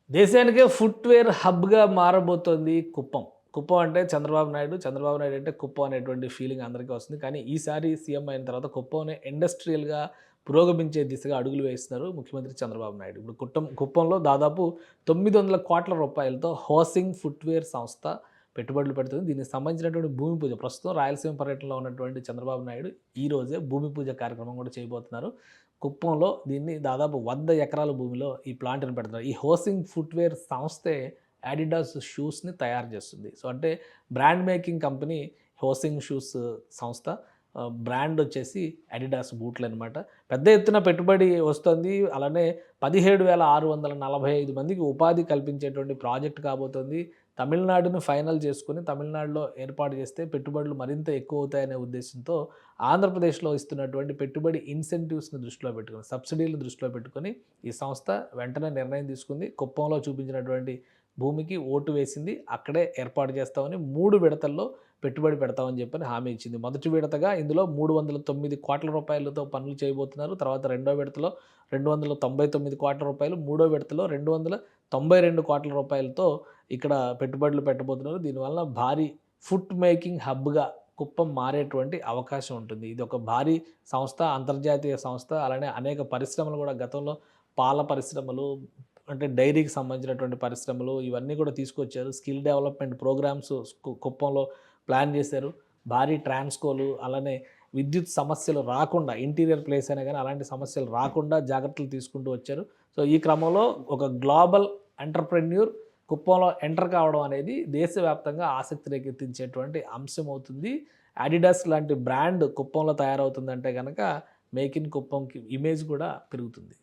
దేశానికే ఫుట్‌వేర్ హబ్‌గా మారబోతోంది కుప్పం. కుప్పం అంటే చంద్రబాబు నాయుడు, చంద్రబాబు నాయుడు అంటే కుప్పం అనేటువంటి ఫీలింగ్ అందరికీ వస్తుంది. కానీ ఈసారి సీఎం అయిన తర్వాత కుప్పంని ఇండస్ట్రియల్‌గా పురోగమించే దిశగా అడుగులు వేస్తున్నారు ముఖ్యమంత్రి చంద్రబాబు నాయుడు. ఇప్పుడు కుప్పంలో దాదాపు 900,00,00,000 రూపాయలతో హోసింగ్ ఫుట్‌వేర్ సంస్థ పెట్టుబడులు పెడుతుంది. దీనికి సంబంధించినటువంటి భూమి పూజ ప్రస్తుతం రాయలసీమ పర్యటనలో ఉన్నటువంటి చంద్రబాబు నాయుడు ఈ రోజే భూమి పూజ కార్యక్రమం కూడా చేయబోతున్నారు. కుప్పంలో దీన్ని దాదాపు 100 ఎకరాల భూమిలో ఈ ప్లాంట్‌ని పెడుతున్నారు. ఈ హోసింగ్ ఫుట్‌వేర్ సంస్థే అడిడాస్ షూస్‌ని తయారు చేస్తుంది. సో, అంటే brand making company housing shoes సంస్థ. బ్రాండ్ వచ్చేసి అడిడాస్ బూట్లనమాట. పెద్ద ఎత్తున పెట్టుబడి వస్తుంది. అలానే 17,645 మందికి ఉపాధి కల్పించేటువంటి ప్రాజెక్ట్ కాబోతుంది. తమిళనాడును ఫైనల్ చేసుకొని తమిళనాడులో ఏర్పాటు చేస్తే పెట్టుబడులు మరింత ఎక్కువవుతాయనే ఉద్దేశంతో ఆంధ్రప్రదేశ్లో ఇస్తున్నటువంటి పెట్టుబడి ఇన్సెంటివ్స్‌ని దృష్టిలో పెట్టుకొని, సబ్సిడీలను దృష్టిలో పెట్టుకొని ఈ సంస్థ వెంటనే నిర్ణయం తీసుకుంది. కుప్పంలో చూపించినటువంటి భూమికి ఓటు వేసింది. అక్కడే ఏర్పాటు చేస్తామని 3 విడతల్లో పెట్టుబడి పెడతామని చెప్పని హామీ ఇచ్చింది. మొదటి విడతగా ఇందులో 309,00,00,000 రూపాయలతో పనులు చేయబోతున్నారు. తర్వాత రెండో విడతలో 299,00,00,000 రూపాయలు, మూడో విడతలో 292,00,00,000 రూపాయలతో ఇక్కడ పెట్టుబడులు పెట్టబోతున్నారు. దీనివల్ల భారీ ఫుడ్ మేకింగ్ హబ్‌గా కుప్పం మారేటువంటి అవకాశం ఉంటుంది. ఇది ఒక భారీ సంస్థ, అంతర్జాతీయ సంస్థ. అలానే అనేక పరిశ్రమలు కూడా గతంలో పాల పరిశ్రమలు, అంటే డైరీకి సంబంధించినటువంటి పరిశ్రమలు ఇవన్నీ కూడా తీసుకొచ్చారు. స్కిల్ డెవలప్‌మెంట్ ప్రోగ్రామ్స్ కుప్పంలో ప్లాన్ చేశారు. భారీ ట్రాన్స్‌కోలు, అలానే విద్యుత్ సమస్యలు రాకుండా, ఇంటీరియర్ ప్లేస్ అయినా గానీ అలాంటి సమస్యలు రాకుండా జాగ్రత్తలు తీసుకుంటూ వచ్చారు. సో, ఈ క్రమంలో ఒక గ్లోబల్ ఎంటర్‌ప్రెన్యూర్ కుప్పంలో ఎంటర్ కావడం అనేది దేశవ్యాప్తంగా ఆసక్తి రేకెత్తించేటువంటి అంశం అవుతుంది. అడిడాస్ లాంటి బ్రాండ్ కుప్పంలో తయారవుతుందంటే గనక మేక్ ఇన్ కుప్పంకి ఇమేజ్ కూడా పెరుగుతుంది.